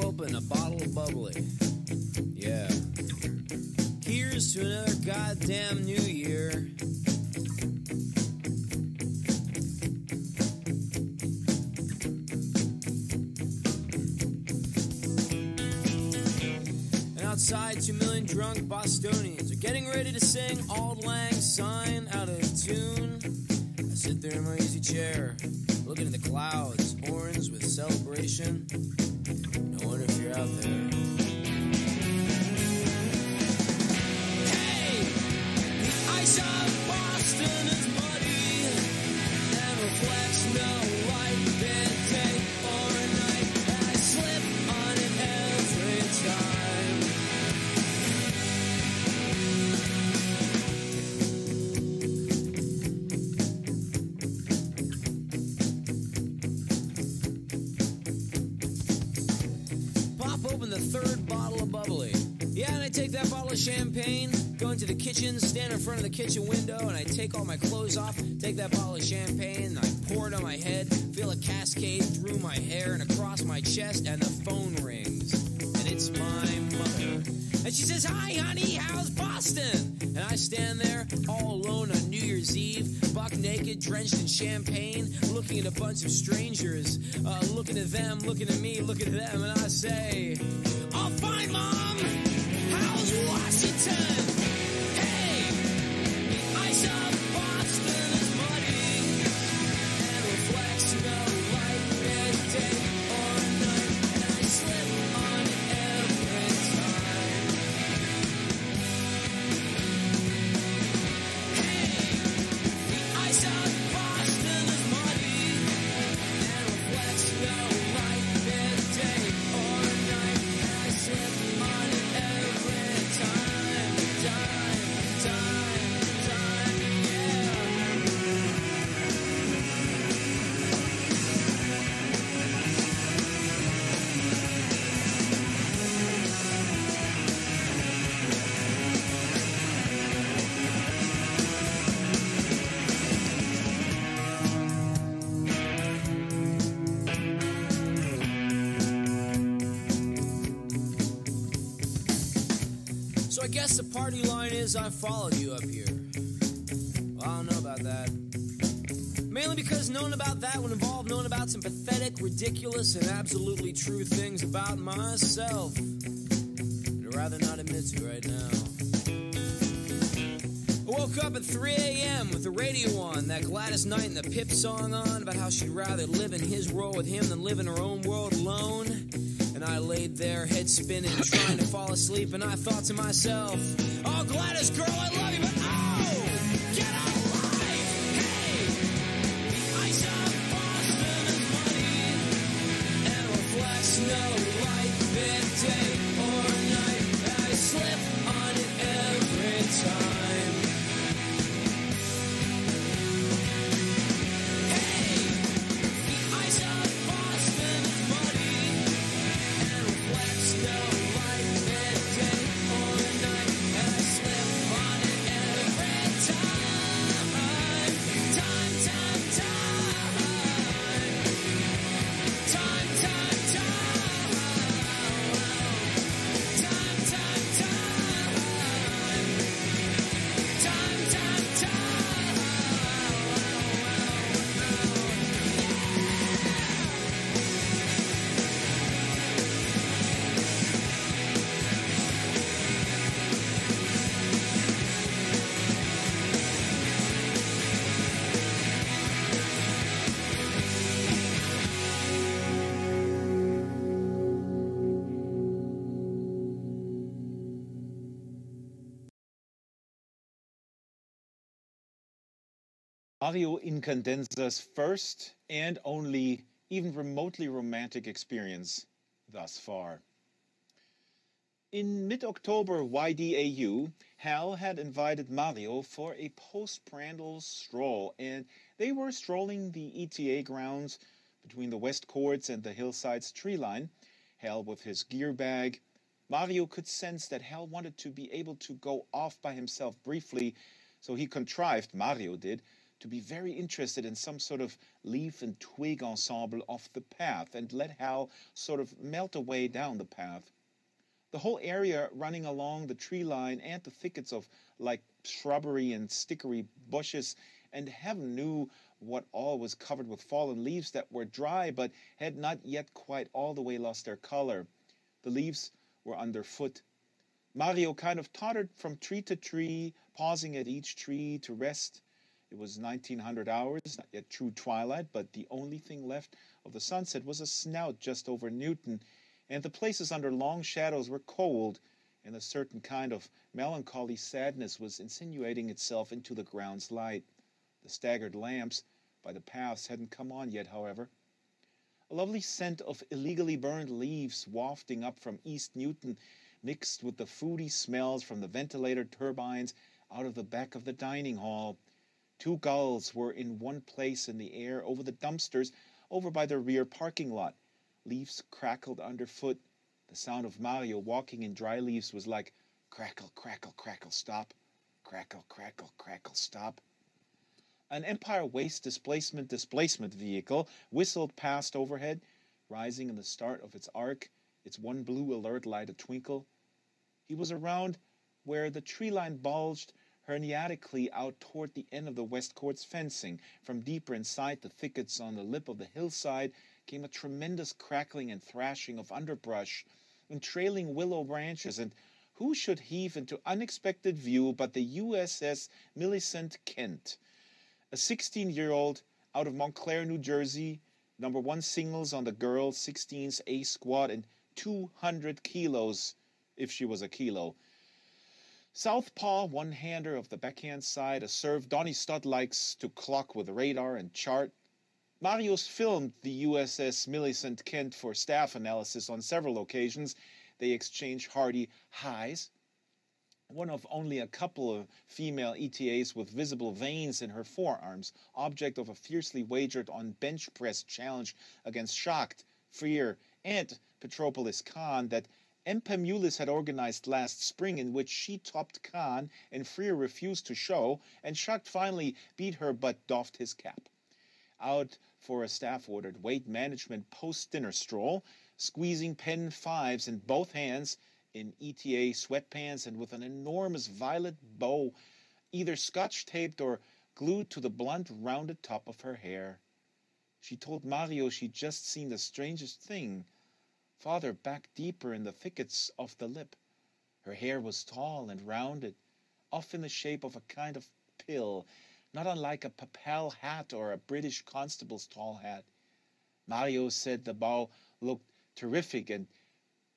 Open a bottle of bubbly. Yeah. Here's to another goddamn new year. And outside, 2 million drunk Bostonians are getting ready to sing Auld Lang Syne out of tune. I sit there in my easy chair, looking at the clouds, orange with celebration. I wonder if you're out there. Hey! The ice of Boston is muddy and reflects no light, day or night. And I slip on it every time. Open the third bottle of bubbly. Yeah, and I take that bottle of champagne, go into the kitchen, stand in front of the kitchen window, and I take all my clothes off, take that bottle of champagne, and I pour it on my head, feel a cascade through my hair and across my chest, and the phone rings. And it's my mother. And she says, "Hi, honey, how's Boston?" And I stand there all alone on New Year's Eve, buck naked, drenched in champagne, looking at a bunch of strangers, looking at them, looking at me, looking at them, and I say, "Oh, fine, Mom. How's Washington? Hey, the ice of Boston is muddy and reflects no light, day or night, and I slip on it every time." Hey, the ice of Boston is muddy and reflects no light, day or night, and I slip on it every time, yeah. So I guess the party line is I followed you up here. Well, I don't know about that. Mainly because knowing about that would involve knowing about some pathetic, ridiculous, and absolutely true things about myself that I'd rather not admit to right now. I woke up at 3 a.m. with the radio on, that Gladys Knight and the Pip song on, about how she'd rather live in his world with him than live in her own world alone. And I laid there, head spinning, trying to fall asleep, and I thought to myself, "Oh, Gladys, girl, I love you, but oh, get a life! Hey, the ice of Boston is muddy and reflects no light, midday or night, and I slip on it every time." Hey, the ice of Boston is muddy and reflects no light, midday or night, and I slip on it every Mario Incandenza's first and only, even remotely romantic experience thus far. In mid-October YDAU, Hal had invited Mario for a postprandial stroll, and they were strolling the ETA grounds between the West Courts and the hillside's tree line, Hal with his gear bag. Mario could sense that Hal wanted to be able to go off by himself briefly, so he contrived, Mario did, to be very interested in some sort of leaf and twig ensemble off the path and let Hal sort of melt away down the path. The whole area running along the tree line and the thickets of like shrubbery and stickery bushes, and heaven knew what all was covered with fallen leaves that were dry but had not yet quite all the way lost their color. The leaves were underfoot. Mario kind of tottered from tree to tree, pausing at each tree to rest. It was 1900 hours, not yet true twilight, but the only thing left of the sunset was a snout just over Newton, and the places under long shadows were cold, and a certain kind of melancholy sadness was insinuating itself into the ground's light. The staggered lamps by the paths hadn't come on yet, however. A lovely scent of illegally burned leaves wafting up from East Newton mixed with the foody smells from the ventilator turbines out of the back of the dining hall. 2 gulls were in one place in the air over the dumpsters over by the rear parking lot. Leaves crackled underfoot. The sound of Mario walking in dry leaves was like crackle, crackle, crackle, stop. Crackle, crackle, crackle, stop. An Empire Waste displacement vehicle whistled past overhead, rising in the start of its arc, its one blue alert light a twinkle. He was around where the tree line bulged herniatically out toward the end of the West Court's fencing. From deeper inside the thickets on the lip of the hillside came a tremendous crackling and thrashing of underbrush and trailing willow branches, and who should heave into unexpected view but the USS Millicent Kent, a 16-year-old out of Montclair, New Jersey, number 1 singles on the girls' 16's A squad, and 200 kilos, if she was a kilo. Southpaw one-hander of the backhand side, a serve Donnie Stott likes to clock with radar and chart. Marius filmed the USS Millicent Kent for staff analysis on several occasions. They exchanged hearty highs. One of only a couple of female ETAs with visible veins in her forearms, object of a fiercely wagered on bench press challenge against Schacht, Freer, and Petropolis Khan that Empemulis had organized last spring, in which she topped Khan and Freer refused to show, and Schacht finally beat her but doffed his cap. Out for a staff-ordered weight management post-dinner stroll, squeezing pen 5s in both hands, in ETA sweatpants and with an enormous violet bow, either scotch-taped or glued to the blunt, rounded top of her hair. She told Mario she'd just seen the strangest thing, farther back deeper in the thickets of the lip. Her hair was tall and rounded, off in the shape of a kind of pill, not unlike a papal hat or a British constable's tall hat. Mario said the bow looked terrific, and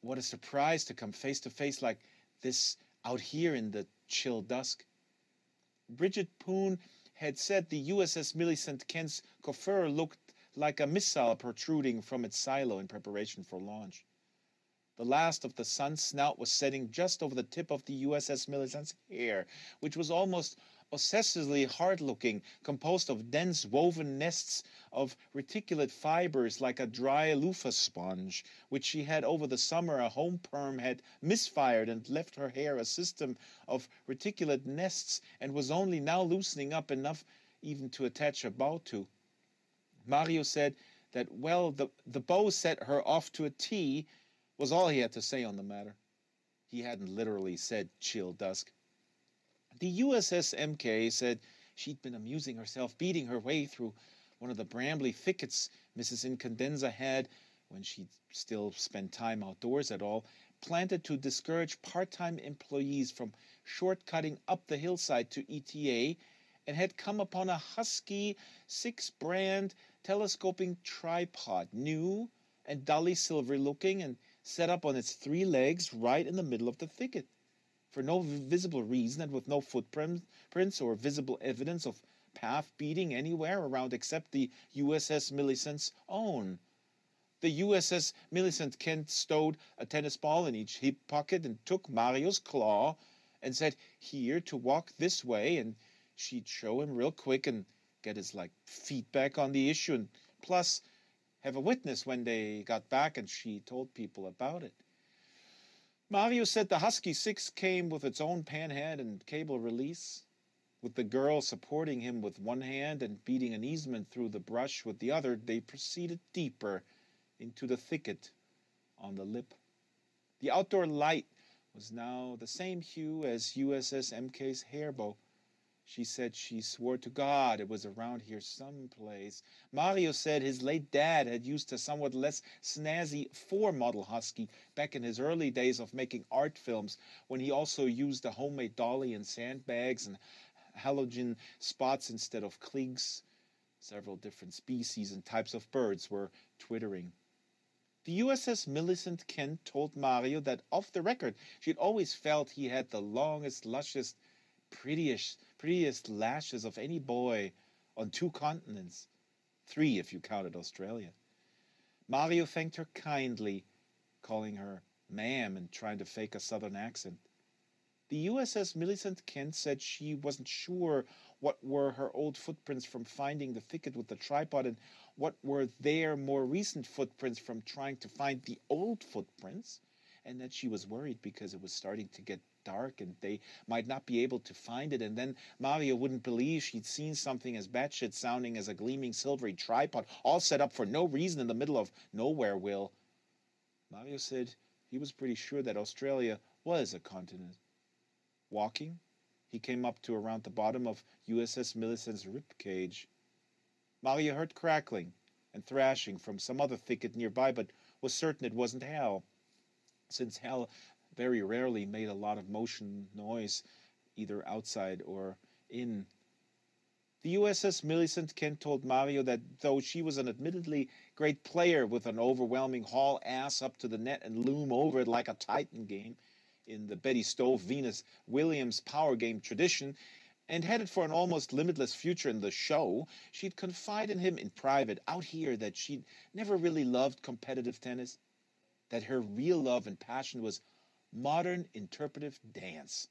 what a surprise to come face to face like this out here in the chill dusk. Bridget Poon had said the USS Millicent Kent's coffer looked like a missile protruding from its silo in preparation for launch. The last of the sun's snout was setting just over the tip of the USS Millicent's hair, which was almost obsessively hard-looking, composed of dense woven nests of reticulate fibers like a dry loofah sponge, which she had over the summer a home perm had misfired and left her hair a system of reticulate nests and was only now loosening up enough even to attach a bow to. Mario said that, well, the bow set her off to a T was all he had to say on the matter. He hadn't literally said chill dusk. The USS MK said she'd been amusing herself beating her way through one of the brambly thickets Mrs. Incandenza had, when she'd still spent time outdoors at all, planted to discourage part-time employees from short-cutting up the hillside to ETA, and had come upon a husky 6-brand telescoping tripod, new and dully silvery-looking, and set up on its 3 legs right in the middle of the thicket. For no visible reason, and with no footprints or visible evidence of path beating anywhere around except the USS Millicent's own. The USS Millicent Kent stowed a tennis ball in each hip pocket and took Mario's claw and said, "Here, to walk this way," and she'd show him real quick and get his feedback on the issue, and plus have a witness when they got back and she told people about it. Mario said the Husky 6 came with its own panhead and cable release, with the girl supporting him with one hand and beating an easement through the brush with the other. They proceeded deeper into the thicket on the lip. The outdoor light was now the same hue as USS MK's hairbow. She said she swore to God it was around here someplace. Mario said his late dad had used a somewhat less snazzy 4-model Husky back in his early days of making art films, when he also used a homemade dolly and sandbags and halogen spots instead of kligs. Several different species and types of birds were twittering. The USS Millicent Kent told Mario that, off the record, she'd always felt he had the longest, lushest, prettiest lashes of any boy on 2 continents. 3 if you counted Australia. Mario thanked her kindly, calling her ma'am and trying to fake a southern accent. The USS Millicent Kent said she wasn't sure what were her old footprints from finding the thicket with the tripod and what were their more recent footprints from trying to find the old footprints, and that she was worried because it was starting to get dark and they might not be able to find it, and then Mario wouldn't believe she'd seen something as batshit sounding as a gleaming silvery tripod all set up for no reason in the middle of nowhere. Mario said he was pretty sure that Australia was a continent. Walking, he came up to around the bottom of USS Millicent's rib cage. Mario heard crackling and thrashing from some other thicket nearby, but was certain it wasn't Hal, since Hal very rarely made a lot of motion noise, either outside or in. The USS Millicent Kent told Mario that though she was an admittedly great player with an overwhelming haul ass up to the net and loom over it like a Titan game in the Betty Stove Venus Williams power game tradition, and headed for an almost limitless future in the show, she'd confide in him in private out here that she'd never really loved competitive tennis, that her real love and passion was modern interpretive dance,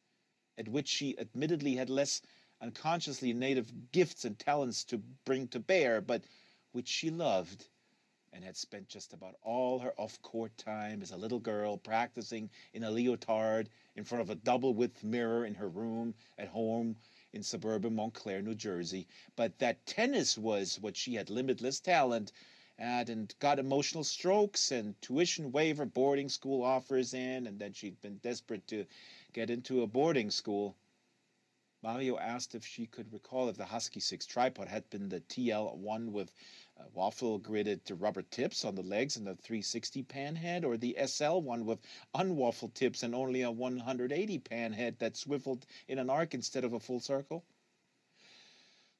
at which she admittedly had less unconsciously native gifts and talents to bring to bear, but which she loved and had spent just about all her off-court time as a little girl practicing in a leotard in front of a double-width mirror in her room at home in suburban Montclair, New Jersey. But that tennis was what she had limitless talent at, and got emotional strokes and tuition waiver boarding school offers in, and then she'd been desperate to get into a boarding school. Mario asked if she could recall if the Husky 6 tripod had been the TL1 with waffle-gridded rubber tips on the legs and a 360 pan head, or the SL1 with unwaffle tips and only a 180 pan head that swiveled in an arc instead of a full circle.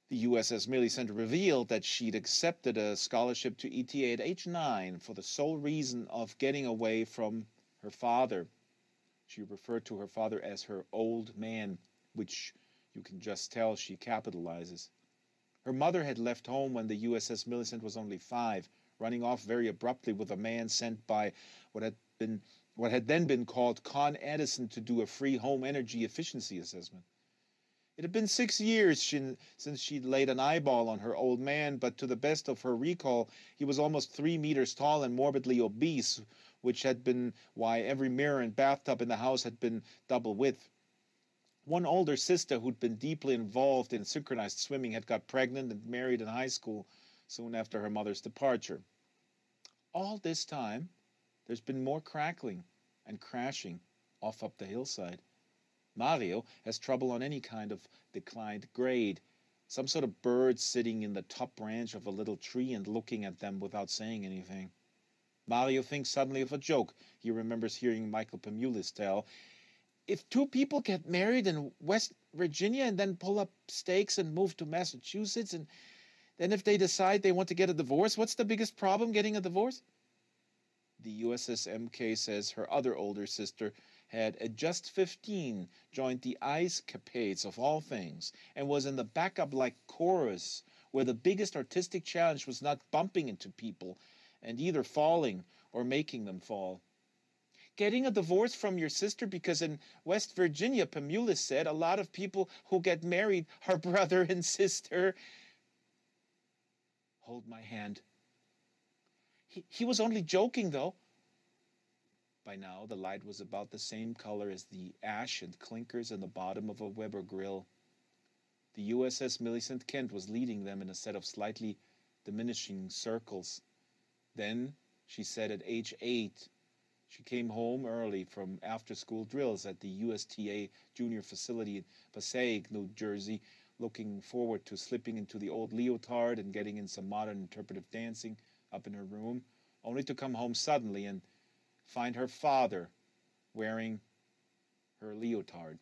The USS Millicent revealed that she'd accepted a scholarship to ETA at age 9 for the sole reason of getting away from her father. She referred to her father as her old man, which you can just tell she capitalizes. Her mother had left home when the USS Millicent was only 5, running off very abruptly with a man sent by what had then been called Con Edison to do a free home energy efficiency assessment. It had been 6 years since she'd laid an eyeball on her old man, but to the best of her recall, he was almost 3 meters tall and morbidly obese, which had been why every mirror and bathtub in the house had been double width. One older sister who'd been deeply involved in synchronized swimming had got pregnant and married in high school soon after her mother's departure. All this time, there's been more crackling and crashing off up the hillside. Mario has trouble on any kind of declined grade. Some sort of bird sitting in the top branch of a little tree and looking at them without saying anything. Mario thinks suddenly of a joke he remembers hearing Michael Pemulis tell. If 2 people get married in West Virginia and then pull up stakes and move to Massachusetts, and then if they decide they want to get a divorce, what's the biggest problem getting a divorce? The USS MK says her other older sister had, at just 15, joined the ice capades of all things, and was in the backup like chorus, where the biggest artistic challenge was not bumping into people and either falling or making them fall. Getting a divorce from your sister, because in West Virginia, Pamulis said, a lot of people who get married are brother and sister. Hold my hand. He was only joking, though. By now, the light was about the same color as the ash and clinkers in the bottom of a Weber grill. The USS Millicent Kent was leading them in a set of slightly diminishing circles. Then, she said at age 8, she came home early from after-school drills at the USTA junior facility in Passaic, New Jersey, looking forward to slipping into the old leotard and getting in some modern interpretive dancing up in her room, only to come home suddenly and find her father wearing her leotard,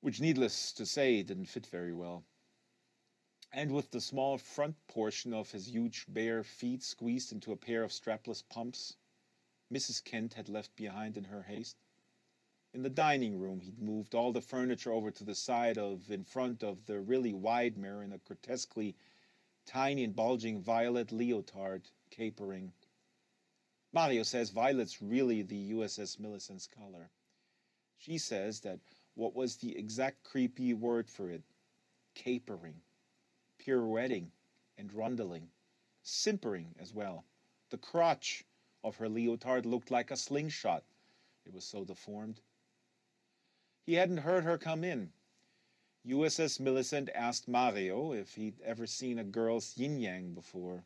which, needless to say, didn't fit very well. And with the small front portion of his huge bare feet squeezed into a pair of strapless pumps, Mrs. Kent had left behind in her haste. In the dining room, he'd moved all the furniture over to the side in front of the really wide mirror in a grotesquely tiny and bulging violet leotard, capering. Mario says violet's really the USS Millicent's color. She says that what was the exact creepy word for it? Capering, pirouetting, and rundling, simpering as well. The crotch of her leotard looked like a slingshot. It was so deformed. He hadn't heard her come in. USS Millicent asked Mario if he'd ever seen a girl's yin-yang before.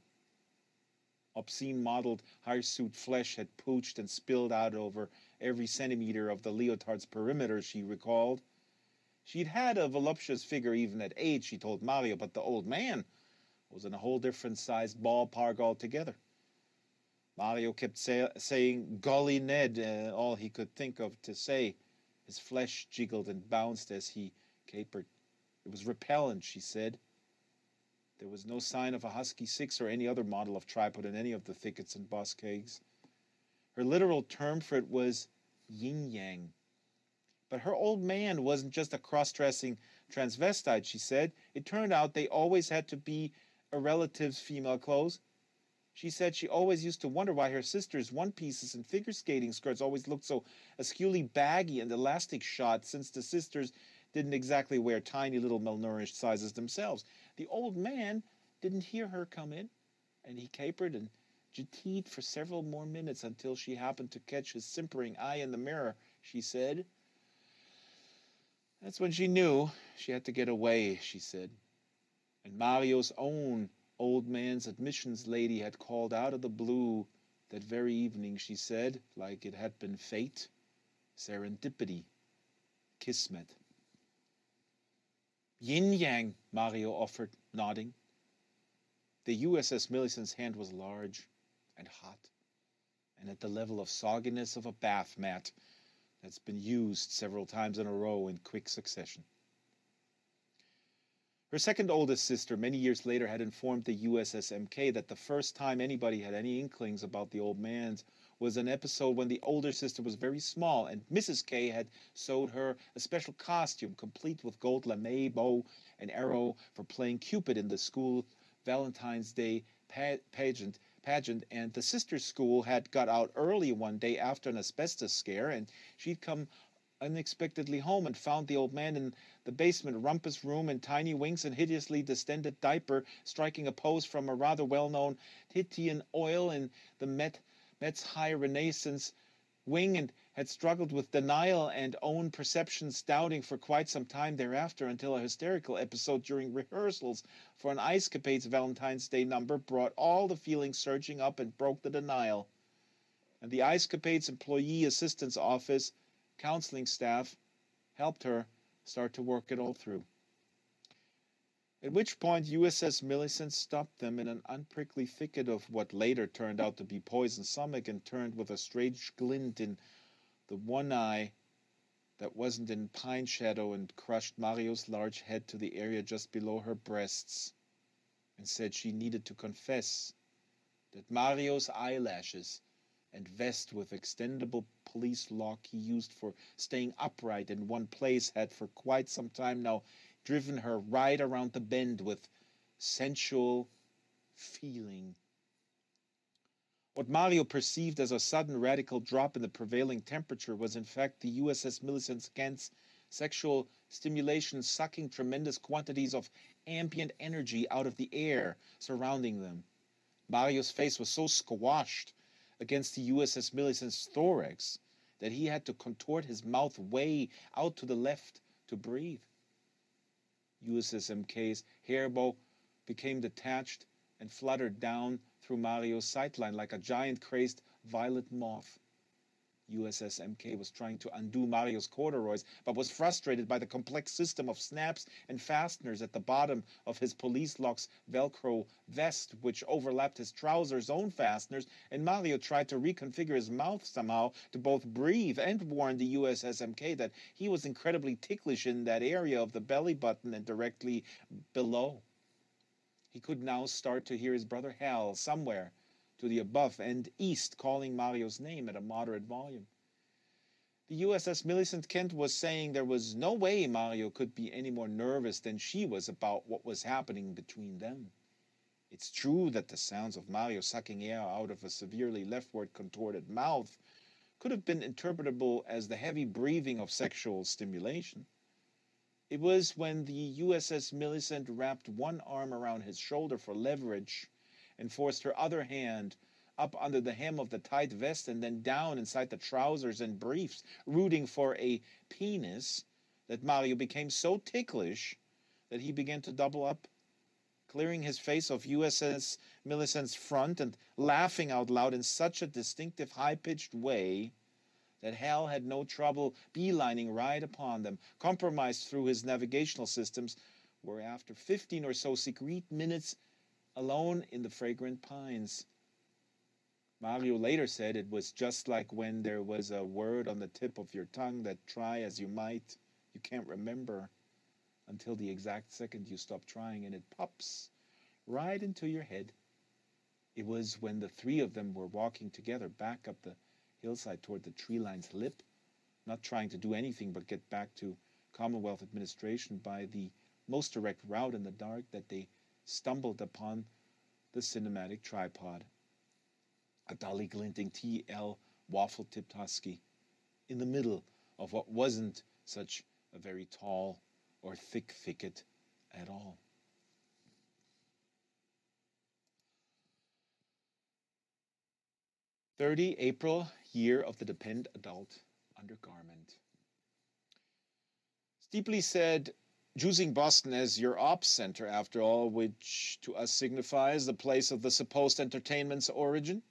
Obscene modeled hirsute flesh had pooched and spilled out over every centimeter of the leotard's perimeter, she recalled. She'd had a voluptuous figure even at 8, she told Mario, but the old man was in a whole different sized ballpark altogether. Mario kept saying, "Golly Ned," all he could think of to say. His flesh jiggled and bounced as he capered. It was repellent, she said. There was no sign of a Husky 6 or any other model of tripod in any of the thickets and boscades. Her literal term for it was yin-yang. But her old man wasn't just a cross-dressing transvestite, she said. It turned out they always had to be a relative's female clothes. She said she always used to wonder why her sister's one-pieces and figure skating skirts always looked so askewly baggy and elastic-shot, since the sisters didn't exactly wear tiny little malnourished sizes themselves. The old man didn't hear her come in, and he capered and jitteed for several more minutes until she happened to catch his simpering eye in the mirror, she said. That's when she knew she had to get away, she said. And Mario's own old man's admissions lady had called out of the blue that very evening, she said, like it had been fate, serendipity, kismet. Yin-yang, Mario offered, nodding. The USS Millicent's hand was large and hot, and at the level of sogginess of a bath mat that's been used several times in a row in quick succession. Her second oldest sister, many years later, had informed the USS MK that the first time anybody had any inklings about the old man's was an episode when the older sister was very small, and Mrs. K had sewed her a special costume, complete with gold lame, bow, and arrow for playing Cupid in the school Valentine's Day pageant, and the sister's school had got out early one day after an asbestos scare, and she'd come unexpectedly home and found the old man in the basement rumpus room in tiny winks and hideously distended diaper, striking a pose from a rather well-known Titian oil in the Met's High Renaissance wing, and had struggled with denial and own perceptions, doubting for quite some time thereafter, until a hysterical episode during rehearsals for an Ice Capades Valentine's Day number brought all the feelings surging up and broke the denial. And the Ice Capades Employee Assistance Office counseling staff helped her start to work it all through. At which point USS Millicent stopped them in an unprickly thicket of what later turned out to be poison stomach, and turned with a strange glint in the one eye that wasn't in pine shadow, and crushed Mario's large head to the area just below her breasts, and said she needed to confess that Mario's eyelashes and vest with extendable police lock he used for staying upright in one place had for quite some time now driven her right around the bend with sensual feeling. What Mario perceived as a sudden radical drop in the prevailing temperature was in fact the USS Millicent Kent's sexual stimulation sucking tremendous quantities of ambient energy out of the air surrounding them. Mario's face was so squashed against the USS Millicent's thorax that he had to contort his mouth way out to the left to breathe. USS MK's hairbow became detached and fluttered down through Mario's sightline like a giant crazed violet moth. USS MK was trying to undo Mario's corduroys, but was frustrated by the complex system of snaps and fasteners at the bottom of his police lock's Velcro vest, which overlapped his trousers' own fasteners, and Mario tried to reconfigure his mouth somehow to both breathe and warn the USS MK that he was incredibly ticklish in that area of the belly button and directly below. He could now start to hear his brother Hal somewhere to the above and east calling Mario's name at a moderate volume. The USS Millicent Kent was saying there was no way Mario could be any more nervous than she was about what was happening between them. It's true that the sounds of Mario sucking air out of a severely leftward contorted mouth could have been interpretable as the heavy breathing of sexual stimulation. It was when the USS Millicent wrapped one arm around his shoulder for leverage and forced her other hand up under the hem of the tight vest and then down inside the trousers and briefs, rooting for a penis, that Mario became so ticklish that he began to double up, clearing his face of USS Millicent's front and laughing out loud in such a distinctive high-pitched way that Hal had no trouble beelining right upon them, compromised through his navigational systems, were after 15 or so secret minutes alone in the fragrant pines. Mario later said it was just like when there was a word on the tip of your tongue that try as you might, you can't remember until the exact second you stop trying and it pops right into your head. It was when the three of them were walking together back up the hillside toward the tree line's lip, not trying to do anything but get back to Commonwealth administration by the most direct route in the dark, that they stumbled upon the cinematic tripod, a dully glinting TL waffle-tipped husky, in the middle of what wasn't such a very tall or thick thicket at all. April, year of the dependent adult undergarment. Steeply said, choosing Boston as your ops center, after all, which to us signifies the place of the supposed entertainment's origin.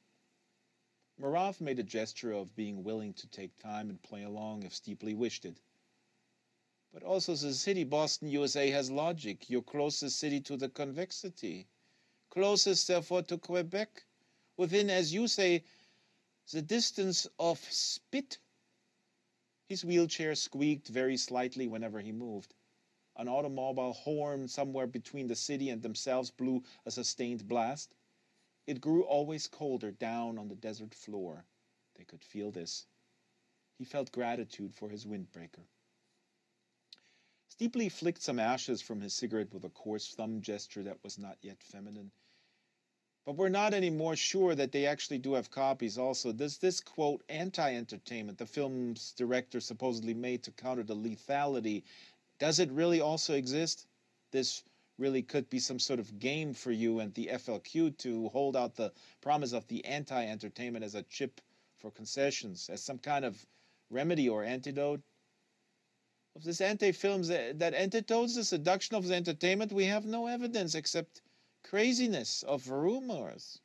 Marav made a gesture of being willing to take time and play along if Steeply wished it. But also the city, Boston, USA, has logic, your closest city to the convexity, closest, therefore, to Quebec, within, as you say, the distance of spit. His wheelchair squeaked very slightly whenever he moved. An automobile horn somewhere between the city and themselves blew a sustained blast. It grew always colder down on the desert floor. They could feel this. He felt gratitude for his windbreaker. Steeply flicked some ashes from his cigarette with a coarse thumb gesture that was not yet feminine. But we're not any more sure that they actually do have copies also. Does this, quote, anti-entertainment the film's director supposedly made to counter the lethality, does it really also exist? This really could be some sort of game for you and the FLQ to hold out the promise of the anti-entertainment as a chip for concessions, as some kind of remedy or antidote. Of this anti-films that antidotes the seduction of the entertainment, we have no evidence except craziness of rumors.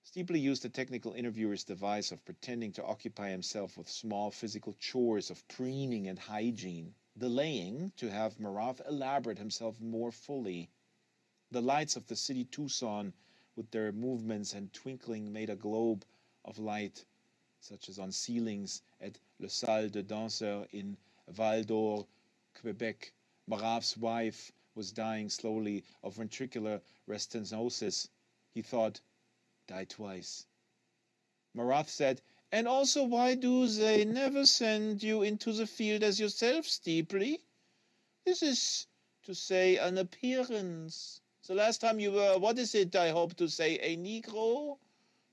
Steeply used the technical interviewer's device of pretending to occupy himself with small physical chores of preening and hygiene, delaying to have Marav elaborate himself more fully. The lights of the city Tucson, with their movements and twinkling, made a globe of light, such as on ceilings at Le Salle de Danseur in Val d'Or, Quebec. Marav's wife was dying slowly of ventricular restenosis. He thought, die twice. Marav said, And also, why do they never send you into the field as yourself, Steeply? This is to say an appearance. The last time you were, what is it, I hope to say, a Negro?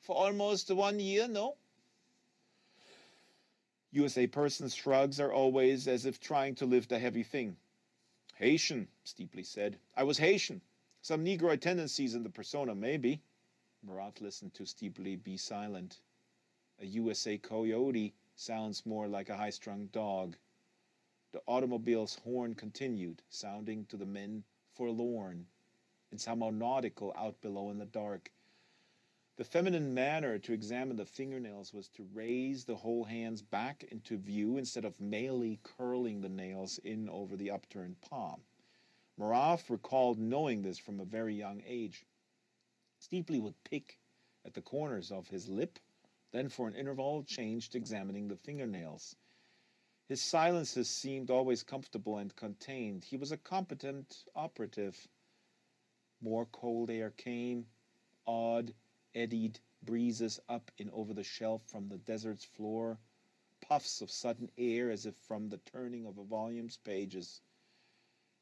For almost 1 year, no? USA person's shrugs are always as if trying to lift a heavy thing. Haitian, Steeply said. I was Haitian. Some Negroid tendencies in the persona, maybe. Marat listened to Steeply be silent. A USA coyote sounds more like a high-strung dog. The automobile's horn continued, sounding to the men forlorn and somehow nautical out below in the dark. The feminine manner to examine the fingernails was to raise the whole hands back into view instead of malely curling the nails in over the upturned palm. Marat recalled knowing this from a very young age. Steeply would pick at the corners of his lip, then for an interval changed examining the fingernails. His silences seemed always comfortable and contained. He was a competent operative. More cold air came, odd, eddied breezes up and over the shelf from the desert's floor, puffs of sudden air as if from the turning of a volume's pages.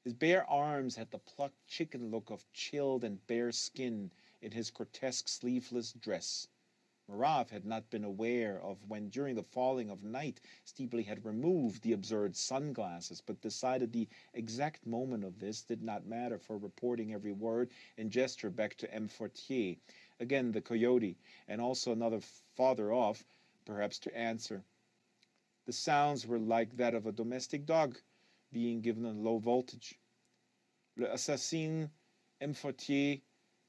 His bare arms had the plucked chicken look of chilled and bare skin in his grotesque sleeveless dress. Marat had not been aware of when, during the falling of night, Steeply had removed the absurd sunglasses, but decided the exact moment of this did not matter for reporting every word and gesture back to M. Fortier, again the coyote, and also another farther off, perhaps to answer. The sounds were like that of a domestic dog being given a low voltage. Le Assassin, M. Fortier,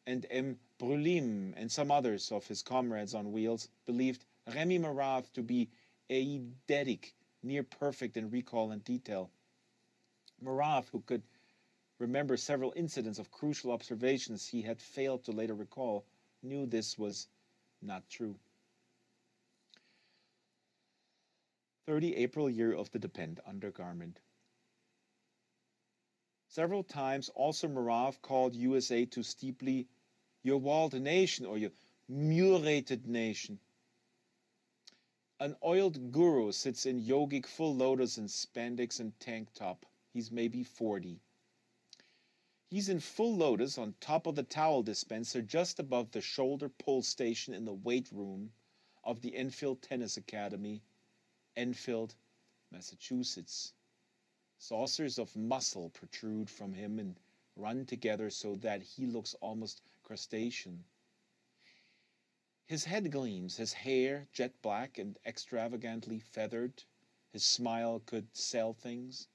and M. Brulim, and some others of his comrades on wheels, believed Remy Marat to be eidetic, near perfect in recall and detail. Marat, who could remember several incidents of crucial observations he had failed to later recall, knew this was not true. 30 April year of the Depend undergarment. Several times also Marat called USA to Steeply your walled nation or your murated nation. An oiled guru sits in yogic full lotus and spandex and tank top. He's maybe 40. He's in full lotus on top of the towel dispenser just above the shoulder pull station in the weight room of the Enfield Tennis Academy, Enfield, Massachusetts. Saucers of muscle protrude from him and run together so that he looks almost crustacean. His head gleams, his hair jet black and extravagantly feathered. His smile could sell things.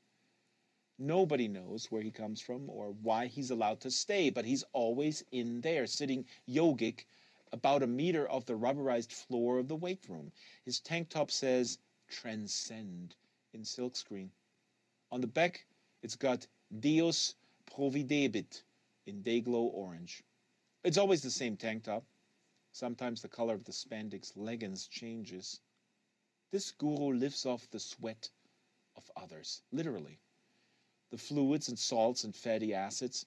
Nobody knows where he comes from or why he's allowed to stay, but he's always in there, sitting yogic about a meter off the rubberized floor of the weight room. His tank top says, Transcend, in silkscreen. On the back, it's got Deus Providebit in Dayglow orange. It's always the same tank top. Sometimes the color of the spandex leggings changes. This guru lives off the sweat of others, literally. The fluids and salts and fatty acids.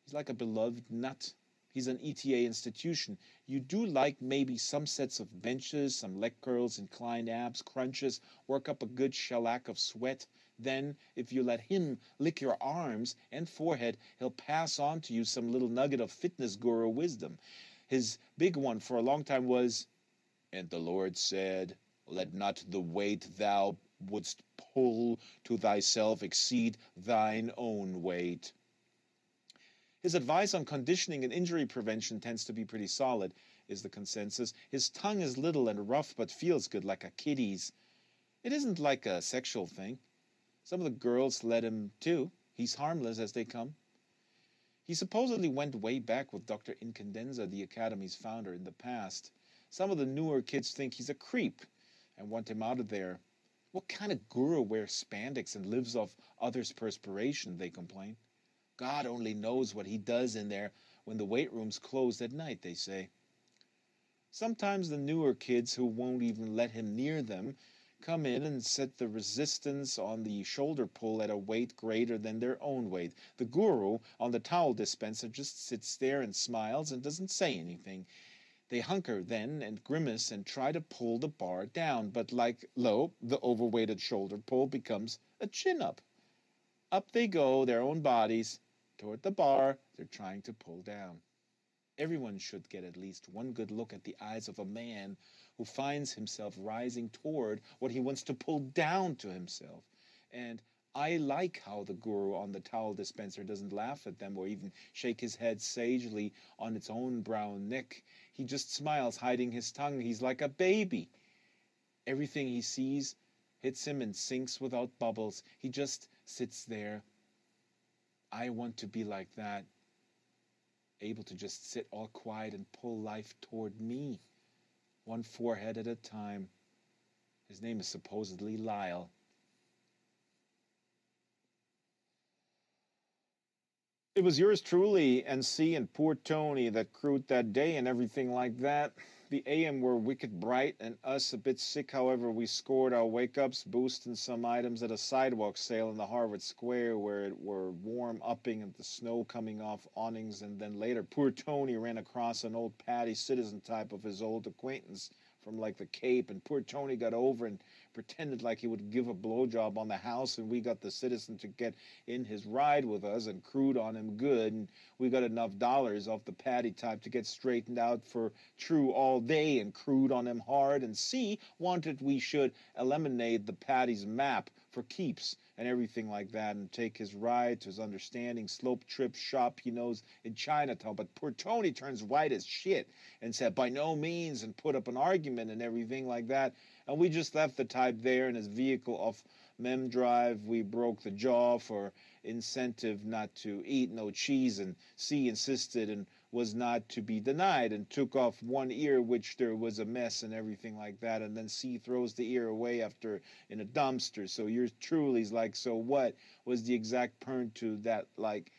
He's like a beloved nut. He's an ETA institution. You do like maybe some sets of benches, some leg curls, inclined abs, crunches, work up a good shellac of sweat. Then, if you let him lick your arms and forehead, he'll pass on to you some little nugget of fitness guru wisdom. His big one for a long time was, and the Lord said, let not the weight thou wouldst pull to thyself exceed thine own weight. His advice on conditioning and injury prevention tends to be pretty solid, is the consensus. His tongue is little and rough but feels good like a kiddie's. It isn't like a sexual thing. Some of the girls let him too. He's harmless as they come. He supposedly went way back with Dr. Incandenza, the Academy's founder, in the past. Some of the newer kids think he's a creep and want him out of there. What kind of guru wears spandex and lives off others' perspiration, they complain. God only knows what he does in there when the weight room's closed at night, they say. Sometimes the newer kids who won't even let him near them come in and set the resistance on the shoulder pull at a weight greater than their own weight. The guru on the towel dispenser just sits there and smiles and doesn't say anything. They hunker then and grimace and try to pull the bar down, but like lo, the overweighted shoulder pull becomes a chin-up. Up they go, their own bodies, toward the bar they're trying to pull down. Everyone should get at least one good look at the eyes of a man who finds himself rising toward what he wants to pull down to himself. And I like how the guru on the towel dispenser doesn't laugh at them or even shake his head sagely on its own brown neck. He just smiles, hiding his tongue. He's like a baby. Everything he sees hits him and sinks without bubbles. He just sits there. I want to be like that, able to just sit all quiet and pull life toward me, one forehead at a time. His name is supposedly Lyle. It was yours truly, NC, and poor Tony that crewed that day and everything like that. The AM were wicked bright and us a bit sick, however we scored our wake-ups, boosting some items at a sidewalk sale in the Harvard Square where it were warm upping and the snow coming off awnings, and then later poor Tony ran across an old Patty Citizen type of his old acquaintance from like the Cape, and poor Tony got over and pretended like he would give a blowjob on the house, and we got the Citizen to get in his ride with us and crewed on him good, and we got enough dollars off the Patty type to get straightened out for true all day and crewed on him hard, and C wanted we should eliminate the Patty's map for keeps and everything like that and take his ride to his understanding slope trip shop he knows in Chinatown. But poor Tony turns white as shit and said by no means and put up an argument and everything like that, and we just left the type there in his vehicle off Mem Drive. We broke the jaw for incentive not to eat no cheese, and C insisted and was not to be denied and took off one ear, which there was a mess and everything like that, and then C throws the ear away after in a dumpster. So yours truly's like, so what was the exact turn to that, like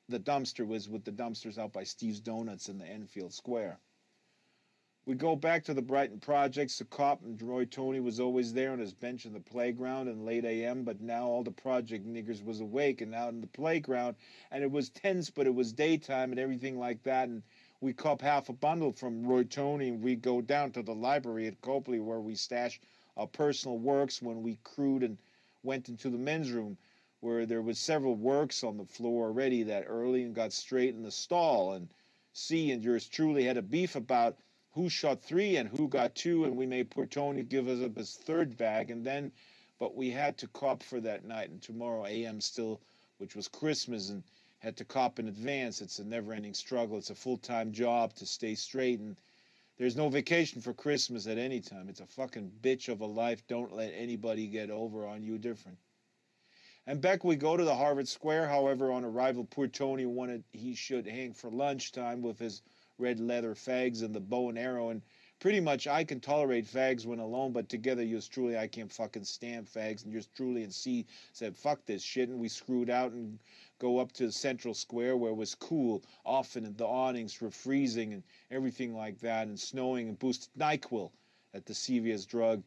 the dumpster was with the dumpsters out by Steve's Donuts in the Enfield Square. We go back to the Brighton projects. The cop and Roy Tony was always there on his bench in the playground in late AM, but now all the project niggers was awake and out in the playground, and it was tense, but it was daytime and everything like that, and we cop half a bundle from Roy Tony, and we go down to the library at Copley where we stash our personal works when we crewed and went into the men's room where there was several works on the floor already that early and got straight in the stall, and C and yours truly had a beef about who shot 3 and who got 2, and we made poor Tony give us up his third bag, and then, but we had to cop for that night, and tomorrow AM still, which was Christmas, and had to cop in advance. It's a never-ending struggle. It's a full-time job to stay straight, and there's no vacation for Christmas at any time. It's a fucking bitch of a life. Don't let anybody get over on you different. And back we go to the Harvard Square. However, on arrival, poor Tony wanted he should hang for lunchtime with his red leather fags and the bow and arrow, and pretty much I can tolerate fags when alone, but together yours truly I can't fucking stand fags, and yours truly and C said fuck this shit, and we screwed out and go up to Central Square where it was cool often and the awnings were freezing and everything like that and snowing, and boosted NyQuil at the CVS drug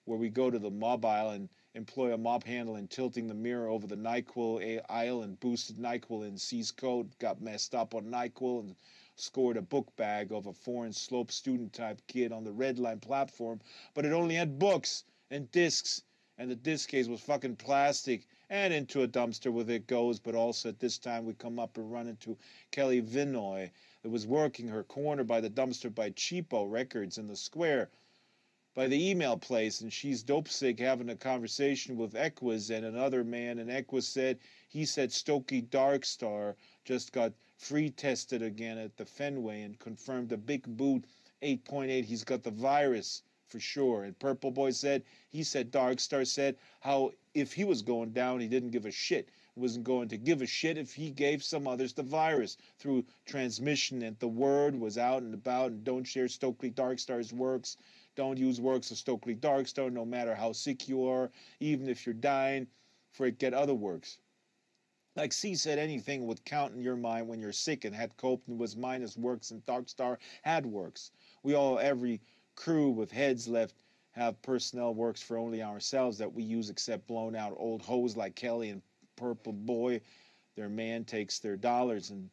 where we go to the mob aisle and employ a mop handle in tilting the mirror over the NyQuil aisle and boosted NyQuil in C's coat, got messed up on NyQuil and scored a book bag of a foreign slope student type kid on the red line platform, but it only had books and discs, and the disc case was fucking plastic, and into a dumpster with it goes. But also at this time we come up and run into Kelly Vinoy that was working her corner by the dumpster by Cheapo Records in the square by the email place, and she's dope sick having a conversation with Equus and another man, and Equus said he said Stokey Darkstar just got free tested again at the Fenway and confirmed a big boot 8.8 he's got the virus for sure. And Purple Boy said he said Darkstar said how if he was going down he didn't give a shit, wasn't going to give a shit if he gave some others the virus through transmission, and the word was out and about, and don't share Stokely Darkstar's works. Don't use works of Stokely Darkstar, no matter how sick you are, even if you're dying, for it get other works. Like C said, anything would count in your mind when you're sick, and had coped and was minus works, and Darkstar had works. We all, every crew with heads left, have personnel works for only ourselves that we use, except blown out old hoes like Kelly and Purple Boy. Their man takes their dollars and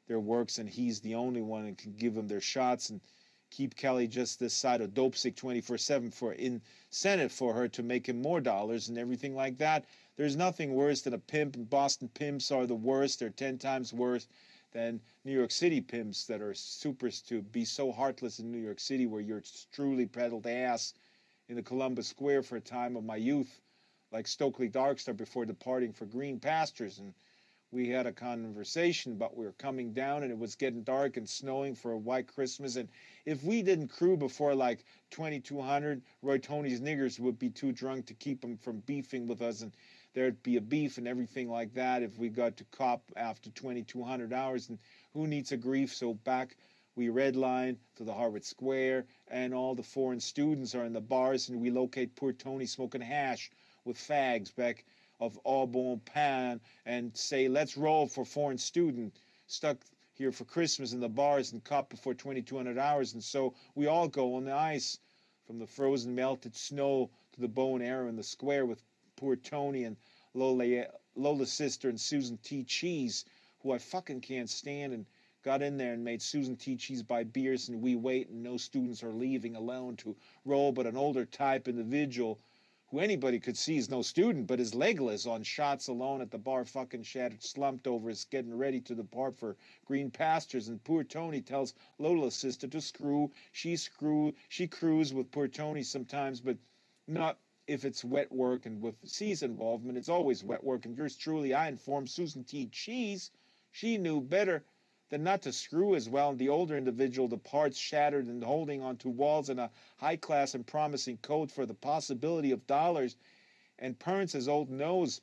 their works, and he's the only one that can give them their shots, and keep Kelly just this side of dope sick 24/7 for incentive for her to make him more dollars and everything like that. There's nothing worse than a pimp, and Boston pimps are the worst. They're 10 times worse than New York City pimps that are supers to be so heartless in New York City, where you're truly peddled ass in the Columbus Square for a time of my youth, like Stokely Darkstar before departing for green pastures. And we had a conversation, but we were coming down and it was getting dark and snowing for a white Christmas. And if we didn't crew before like 2200, Roy Tony's niggers would be too drunk to keep them from beefing with us, and there'd be a beef and everything like that if we got to cop after 2200 hours. And who needs a grief? So back we redline to the Harvard Square, and all the foreign students are in the bars, and we locate poor Tony smoking hash with fags back of Au Bon Pain, and say, let's roll for foreign student stuck here for Christmas in the bars and cop before 2200 hours. And so we all go on the ice from the frozen melted snow to the bow and arrow in the square with poor Tony and Lola's sister and Susan T. Cheese, who I fucking can't stand, and got in there and made Susan T. Cheese buy beers, and we wait, and no students are leaving alone to roll, but an older type individual who anybody could see is no student, but is legless on shots alone at the bar, fucking shattered, slumped over, is getting ready to depart for green pastures. And poor Tony tells Lola's sister to screw. She crews with poor Tony sometimes, but not if it's wet work and with C's involvement. It's always wet work. And yours truly, I informed Susan T. Cheese. She knew better than not to screw as well. And the older individual departs shattered and holding onto walls in a high-class and promising coat for the possibility of dollars, and Pern's his old nose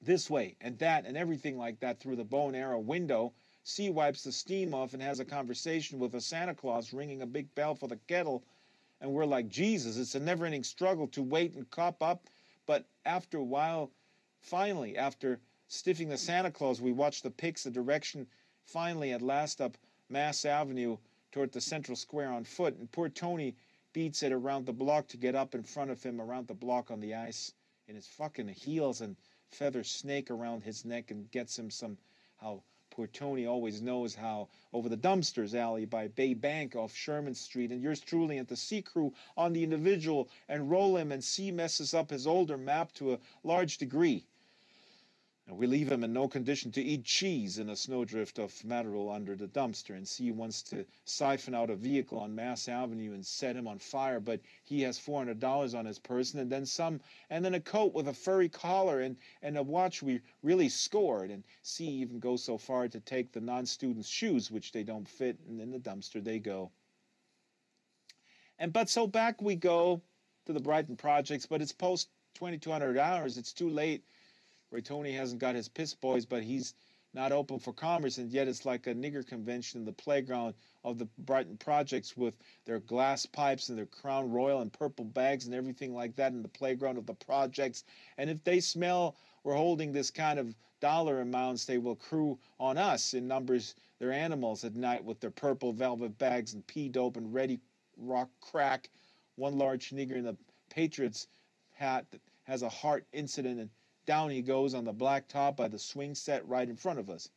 this way and that and everything like that through the bow and arrow window. C wipes the steam off and has a conversation with a Santa Claus ringing a big bell for the kettle. And we're like, Jesus, it's a never-ending struggle to wait and cop up. But after a while, finally, after stiffing the Santa Claus, we watch the pics, the direction, finally at last up Mass Avenue toward the Central Square on foot. And poor Tony beats it around the block to get up in front of him around the block on the ice in his fucking heels and feather snake around his neck, and gets him somehow. Poor Tony always knows how over the dumpsters alley by Bay Bank off Sherman Street, and yours truly at the C crew on the individual and roll him, and C messes up his older map to a large degree. And we leave him in no condition to eat cheese in a snowdrift of Matterhorn under the dumpster, and C wants to siphon out a vehicle on Mass Avenue and set him on fire, but he has $400 on his person, and then some, and then a coat with a furry collar and a watch. We really scored, and C even goes so far to take the non-students' shoes, which they don't fit, and in the dumpster they go. But so back we go to the Brighton projects, but it's post 2200 hours. It's too late. Roy Tony hasn't got his piss boys, but he's not open for commerce, and yet it's like a nigger convention in the playground of the Brighton projects with their glass pipes and their Crown Royal and purple bags and everything like that in the playground of the projects. And if they smell we're holding this kind of dollar amounts, they will crew on us in numbers. Their animals at night with their purple velvet bags and pea dope and ready rock crack. One large nigger in the Patriots hat that has a heart incident, and down he goes on the black top by the swing set right in front of us.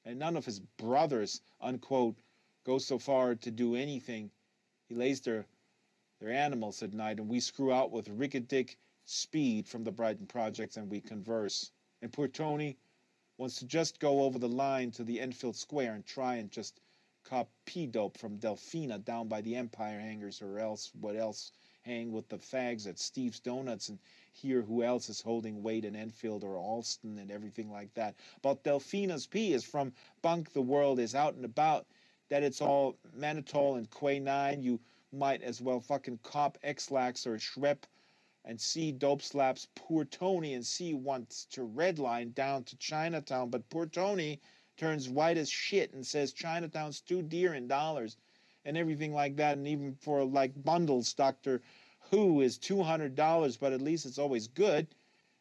And none of his brothers, unquote, go so far to do anything. He lays their animals at night, and we screw out with rickety speed from the Brighton projects, and we converse. And poor Tony wants to just go over the line to the Enfield Square and try and just cop pea-dope from Delphina down by the Empire hangers, or else what else hang with the fags at Steve's Donuts, and hear who else is holding weight in Enfield or Alston and everything like that. But Delphina's pea is from Bunk the World is out and about, that it's all mannitol and quinine. You might as well fucking cop X-Lax or Shrep, and see dope slaps poor Tony, and see wants to redline down to Chinatown, but poor Tony turns white as shit and says Chinatown's too dear in dollars and everything like that. And even for like bundles, Dr. Who is $200, but at least it's always good.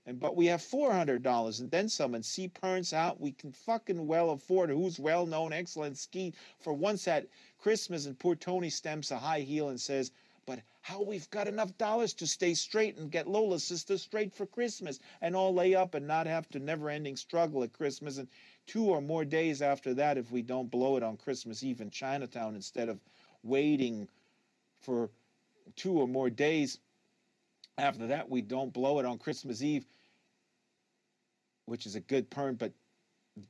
But we have $400 and then some, and see Pern's out. We can fucking well afford Who's well-known excellent ski for once at Christmas. And poor Tony stamps a high heel and says, but how we've got enough dollars to stay straight and get Lola's sister straight for Christmas and all lay up and not have to never-ending struggle at Christmas, and 2 or more days after that if we don't blow it on Christmas Eve in Chinatown instead of waiting for 2 or more days. After that, we don't blow it on Christmas Eve, which is a good perm, but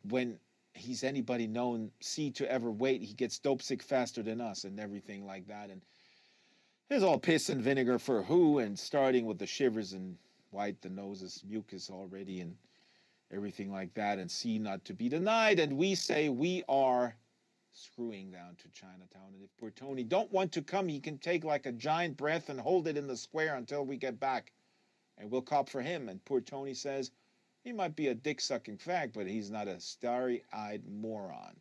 when he's anybody known to ever wait, he gets dope sick faster than us and everything like that. And it's all piss and vinegar for who, and starting with the shivers and white, the nose is mucus already and everything like that, and C not to be denied. And we say we are screwing down to Chinatown. And if poor Tony don't want to come, he can take like a giant breath and hold it in the square until we get back. And we'll cop for him. And poor Tony says he might be a dick-sucking fag, but he's not a starry-eyed moron.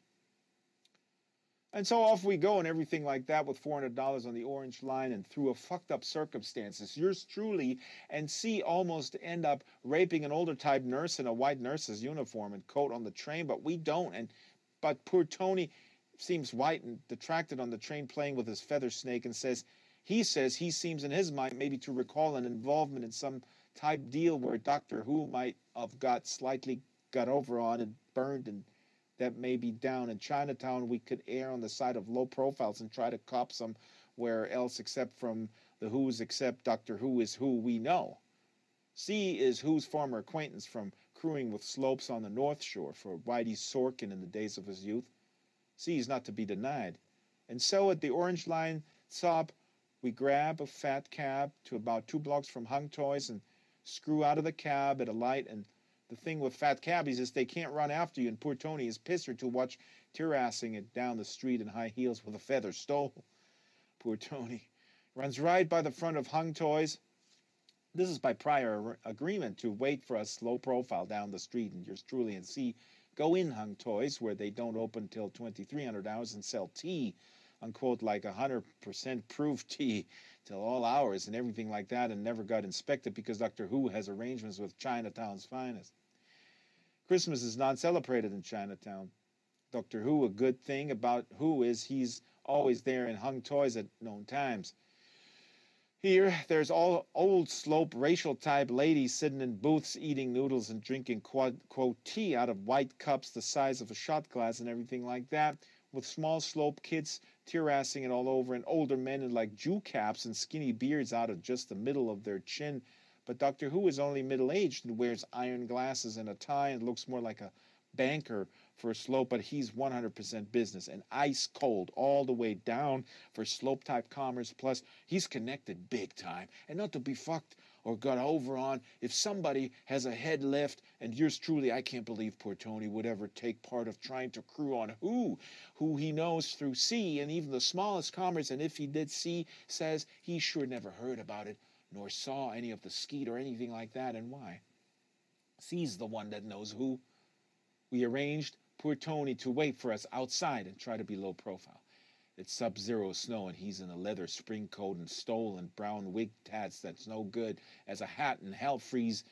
And so off we go and everything like that with $400 on the orange line, and through a fucked up circumstances, yours truly and C almost end up raping an older type nurse in a white nurse's uniform and coat on the train, but we don't. But poor Tony seems white and detracted on the train playing with his feather snake, and he seems in his mind maybe to recall an involvement in some type deal where Doctor Who might have slightly got over on and burned, and that may be down in Chinatown. We could err on the side of low profiles and try to cop somewhere else except from the Who's, except Doctor Who is who we know. C is Who's former acquaintance from crewing with Slopes on the North Shore for Whitey Sorkin in the days of his youth. C is not to be denied. And so at the Orange Line stop, we grab a fat cab to about 2 blocks from Hung Toys and screw out of the cab at a light. And the thing with fat cabbies is they can't run after you, and poor Tony is pisser to watch terracing it down the street in high heels with a feather stole. Poor Tony runs right by the front of Hung Toys. This is by prior agreement to wait for us low profile down the street, and yours truly and C go in Hung Toys, where they don't open till 2300 hours, and sell tea, unquote, like 100% proof tea till all hours and everything like that, and never got inspected because Doctor Who has arrangements with Chinatown's finest. Christmas is not celebrated in Chinatown. Doctor Who, a good thing about Who is he's always there in Hung Toys at known times. Here, there's all old slope racial type ladies sitting in booths eating noodles and drinking quote tea out of white cups the size of a shot glass and everything like that, with small slope kids terracing it all over, and older men in like Jew caps and skinny beards out of just the middle of their chin. But Doctor Who is only middle-aged and wears iron glasses and a tie and looks more like a banker for a slope, but he's 100% business and ice cold all the way down for slope type commerce. Plus, he's connected big time and not to be fucked or got over on if somebody has a head lift. And yours truly, I can't believe poor Tony would ever take part of trying to crew on who he knows through C and even the smallest commerce. And if he did, C says he sure never heard about it nor saw any of the skeet or anything like that. And why? C's the one that knows who. We arranged poor Tony to wait for us outside and try to be low profile. It's sub-zero snow, and he's in a leather spring coat and stolen brown wig tats that's no good as a hat, and hell freeze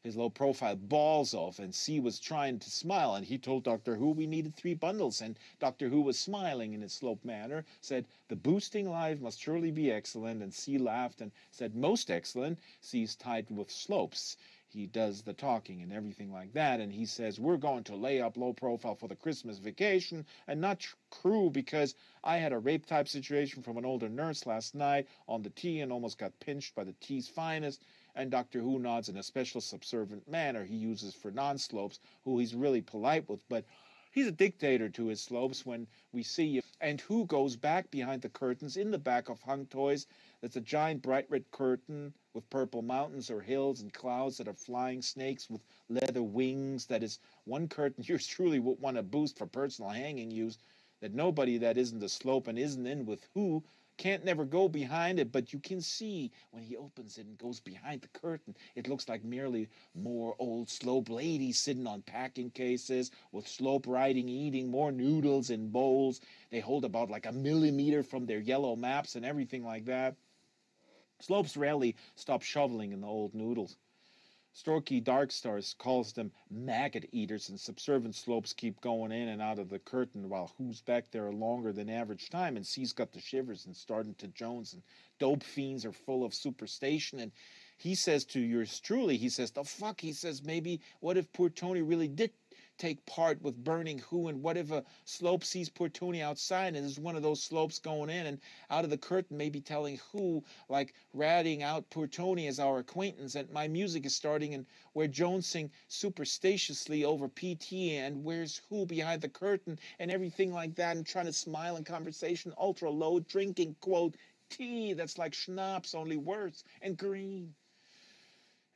his low profile balls off. And C was trying to smile, and he told Doctor Who we needed 3 bundles, and Doctor Who was smiling in his slope manner, said the boosting live must surely be excellent, and C laughed and said most excellent. C's tied with Slopes. He does the talking and everything like that, and he says we're going to lay up low profile for the Christmas vacation and not crew, because I had a rape type situation from an older nurse last night on the T and almost got pinched by the T's finest. And Doctor Who nods in a special subservient manner he uses for non-slopes, who he's really polite with, but he's a dictator to his slopes when we see you. And Who goes back behind the curtains in the back of Hung Toys. That's a giant bright red curtain with purple mountains or hills and clouds that are flying snakes with leather wings. That is one curtain yours truly would want to boost for personal hanging use, that nobody that isn't a slope and isn't in with Who can't never go behind it. But you can see when he opens it and goes behind the curtain, it looks like merely more old slope ladies sitting on packing cases with slope riding, eating more noodles in bowls. They hold about like a millimeter from their yellow maps and everything like that. Slopes rarely stop shoveling in the old noodles. Storky Darkstars calls them maggot eaters, and subservient slopes keep going in and out of the curtain while Who's back there longer than average time, and C's got the shivers and starting to Jones, and dope fiends are full of superstation. And he says to yours truly, he says, the fuck? He says, maybe what if poor Tony really did take part with burning who and what if a slope sees poor Tony outside and is one of those slopes going in and out of the curtain maybe telling who, like ratting out poor Tony as our acquaintance, and my music is starting and we're jonesing superstitiously over PT and where's who behind the curtain and everything like that, and trying to smile in conversation, ultra low, drinking, quote, tea that's like schnapps, only worse, and green.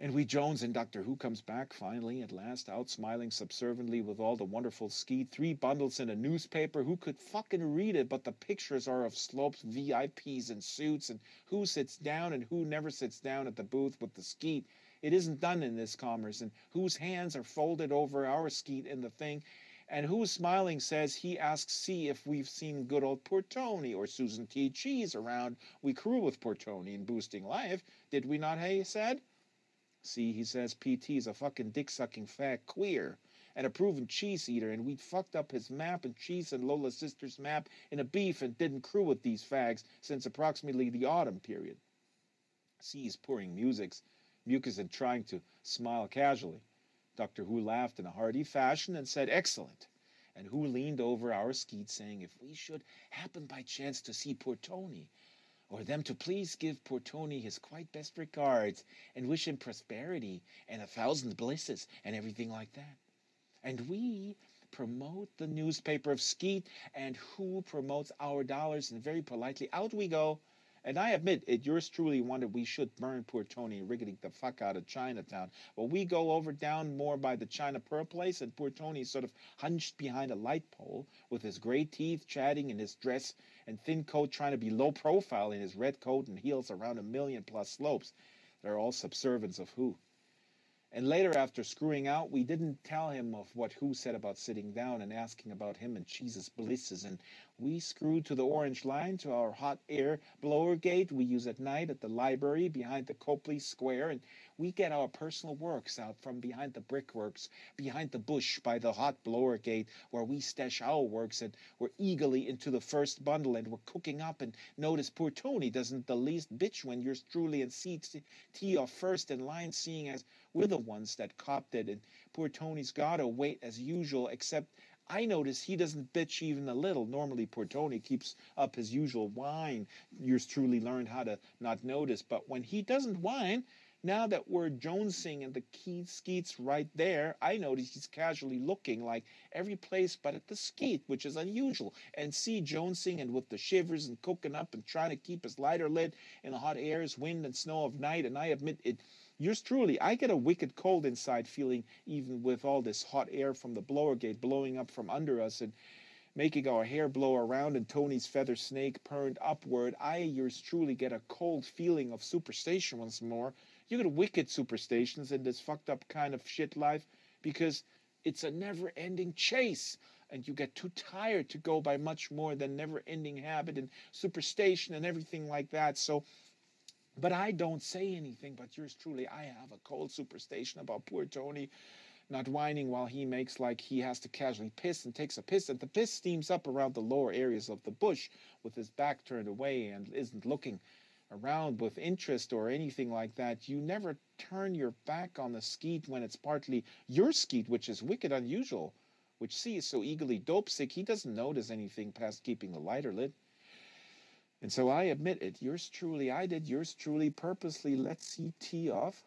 And we Jones and Doctor Who comes back finally, at last, out smiling subserviently with all the wonderful skeet, 3 bundles in a newspaper. Who could fucking read it? But the pictures are of slopes, VIPs in suits, and who sits down and who never sits down at the booth with the skeet. It isn't done in this commerce, and whose hands are folded over our skeet in the thing, and who's smiling says he asks C if we've seen good old poor Tony or Susan T. Cheese around. We crew with poor Tony in Boosting Life, did we not, he said? See, he says PT's a fucking dick-sucking fat queer and a proven cheese eater, and we'd fucked up his map and cheese and Lola's sister's map in a beef and didn't crew with these fags since approximately the autumn period. C's pouring mucus and trying to smile casually. Doctor Who laughed in a hearty fashion and said, excellent. And Who leaned over our skeet saying, if we should happen by chance to see poor Tony, or them to please give poor Tony his quite best regards, and wish him prosperity and 1,000 blisses and everything like that. And we promote the newspaper of Skeet, and Who promotes our dollars, and very politely out we go. And I admit it, yours truly wanted we should burn poor Tony and riggedy the fuck out of Chinatown. But we go over down more by the China Pearl place, and poor Tony sort of hunched behind a light pole with his gray teeth, chatting in his dress and thin coat, trying to be low profile in his red coat and heels around 1,000,000+ slopes. They're all subservients of Who. And later, after screwing out, we didn't tell him of what Who said about sitting down and asking about him and Cheese's blisses, and we screwed to the orange line to our hot air blower gate we use at night at the library behind the Copley Square, and we get our personal works out from behind the brickworks, behind the bush by the hot blower gate where we stash our works, and we're eagerly into the first bundle, and we're cooking up, and notice poor Tony doesn't the least bitch when yours truly and CT are first in line, seeing as we're the ones that copped it, and poor Tony's gotta wait as usual, except I notice he doesn't bitch even a little. Normally poor Tony keeps up his usual whine. Yours truly learned how to not notice, but when he doesn't whine, now that we're jonesing and the key skeet's right there, I notice he's casually looking like every place but at the skeet, which is unusual, and see jonesing and with the shivers and cooking up and trying to keep his lighter lit in the hot airs, wind and snow of night, and I admit it, yours truly, I get a wicked cold inside feeling, even with all this hot air from the blower gate blowing up from under us and making our hair blow around and Tony's feather snake purned upward. I, yours truly, get a cold feeling of superstition once more. You get wicked superstitions in this fucked up kind of shit life because it's a never-ending chase, and you get too tired to go by much more than never-ending habit and superstition and everything like that. So, but I don't say anything, but yours truly, I have a cold superstition about poor Tony not whining while he makes like he has to casually piss and takes a piss, and the piss steams up around the lower areas of the bush with his back turned away and isn't looking around with interest or anything like that. You never turn your back on the skeet when it's partly your skeet, which is wicked unusual, which C is so eagerly dope sick he doesn't notice anything past keeping the lighter lit. And so I admit it, yours truly, I did yours truly purposely let CT off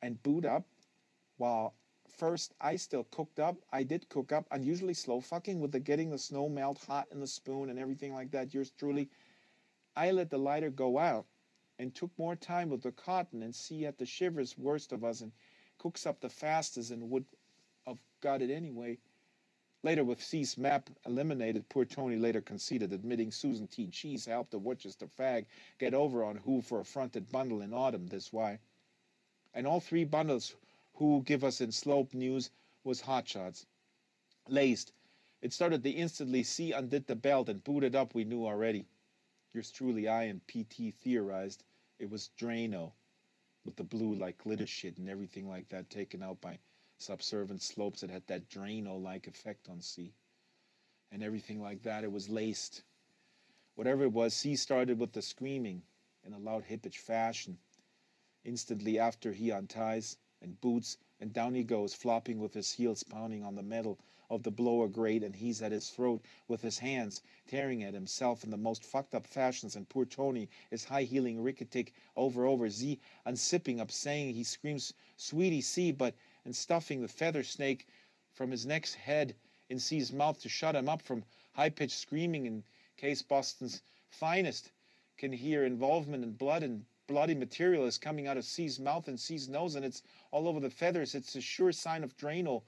and boot up while first I still cooked up. I did cook up, unusually slow fucking with the getting the snow melt hot in the spoon and everything like that. Yours truly, I let the lighter go out and took more time with the cotton, and C at the shivers worst of us and cooks up the fastest and would have got it anyway. Later, with C's map eliminated, poor Tony later conceded, admitting Susan T. Cheese helped the Worcester fag get over on Who for a fronted bundle in autumn this why. And all 3 bundles Who give us in slope news was hotshots. Laced. It started the instantly C undid the belt and booted up we knew already. Yours truly, I and PT theorized it was Drano, with the blue like glitter shit and everything like that taken out by subservient slopes that had that Drano-like effect on C. And everything like that, it was laced. Whatever it was, C started with the screaming in a loud hippish fashion. Instantly after he unties and boots and down he goes, flopping with his heels pounding on the metal of the blower grate, and he's at his throat with his hands, tearing at himself in the most fucked up fashions, and poor Tony is high-heeling ricketic over, Z unsipping up, saying he screams, "Sweetie, see," and stuffing the feather snake from his neck's head in C's mouth to shut him up from high-pitched screaming in case Boston's finest can hear involvement in blood, and bloody material is coming out of C's mouth and C's nose, and it's all over the feathers. It's a sure sign of Drano.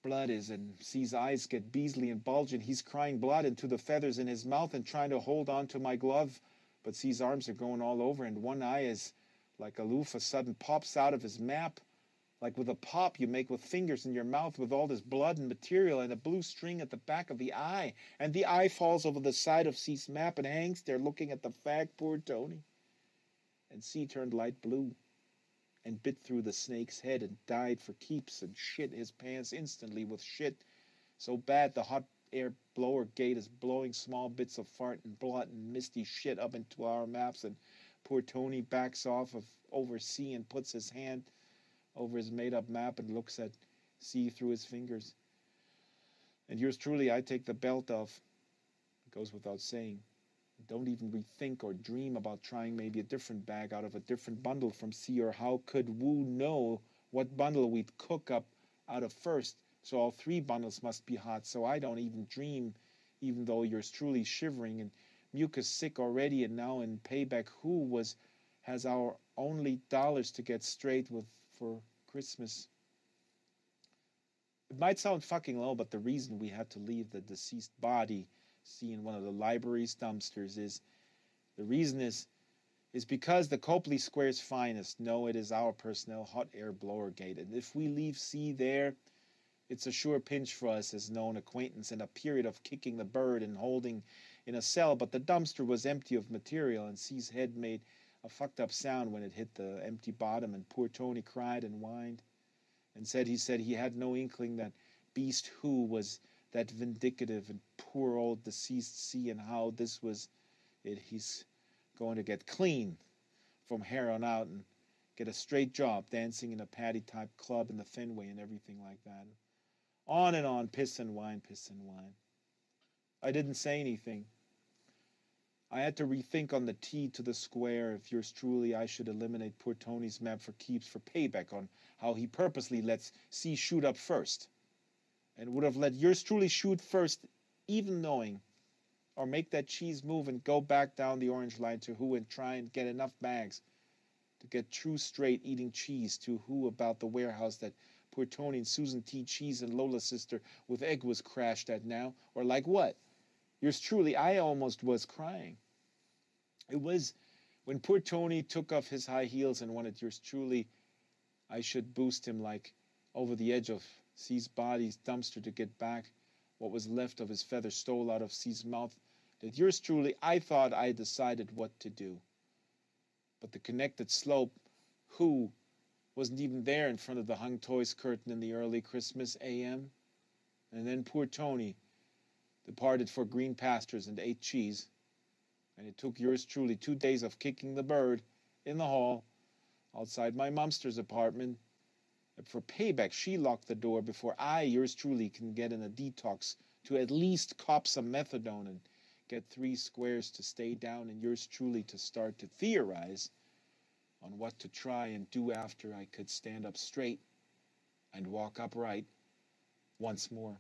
Blood is, and C's eyes get beastly and bulgy, and he's crying blood into the feathers in his mouth and trying to hold on to my glove, but C's arms are going all over, and one eye is like a loofah sudden pops out of his map, like with a pop you make with fingers in your mouth, with all this blood and material and a blue string at the back of the eye, and the eye falls over the side of C's map and hangs there looking at the fag, poor Tony. And C turned light blue and bit through the snake's head and died for keeps and shit his pants instantly with shit so bad the hot air blower gate is blowing small bits of fart and blood and misty shit up into our maps, and poor Tony backs off of over C and puts his hand over his made-up map and looks at C through his fingers. And yours truly, I take the belt off. It goes without saying. Don't even rethink or dream about trying maybe a different bag out of a different bundle from C, or how could Wu know what bundle we'd cook up out of first, so all three bundles must be hot, so I don't even dream, even though yours truly shivering and mucus sick already, and now in payback has our only dollars to get straight with for Christmas. It might sound fucking low, but the reason we had to leave the deceased body see in one of the library's dumpsters is because the Copley Square's finest know it is our personnel hot air blower gate, and if we leave C there, it's a sure pinch for us as known acquaintance in a period of kicking the bird and holding in a cell. But the dumpster was empty of material, and C's head made a fucked up sound when it hit the empty bottom, and poor Tony cried and whined and said he had no inkling that beast who was that vindicative and poor old deceased C, and how this was it. He's going to get clean from here on out and get a straight job dancing in a paddy-type club in the Fenway and everything like that. On and on, piss and wine, piss and wine. I didn't say anything. I had to rethink on the T to the square. If yours truly, I should eliminate poor Tony's map for keeps for payback on how he purposely lets C shoot up first, and would have let yours truly shoot first, even knowing, or make that cheese move and go back down the orange line to who and try and get enough bags to get true straight eating cheese to who about the warehouse that poor Tony and Susan T. Cheese and Lola's sister with egg was crashed at now, or like what? Yours truly, I almost was crying. It was when poor Tony took off his high heels and wanted yours truly, I should boost him like over the edge of C's body's dumpster to get back what was left of his feather stole out of C's mouth, that yours truly, I thought I decided what to do. But the connected slope, who wasn't even there in front of the hung toys curtain in the early Christmas a.m. And then poor Tony departed for green pastures and ate cheese, and it took yours truly 2 days of kicking the bird in the hall outside my momster's apartment. For payback, she locked the door before I, yours truly, can get in a detox to at least cop some methadone and get 3 squares to stay down, and yours truly to start to theorize on what to try and do after I could stand up straight and walk upright once more.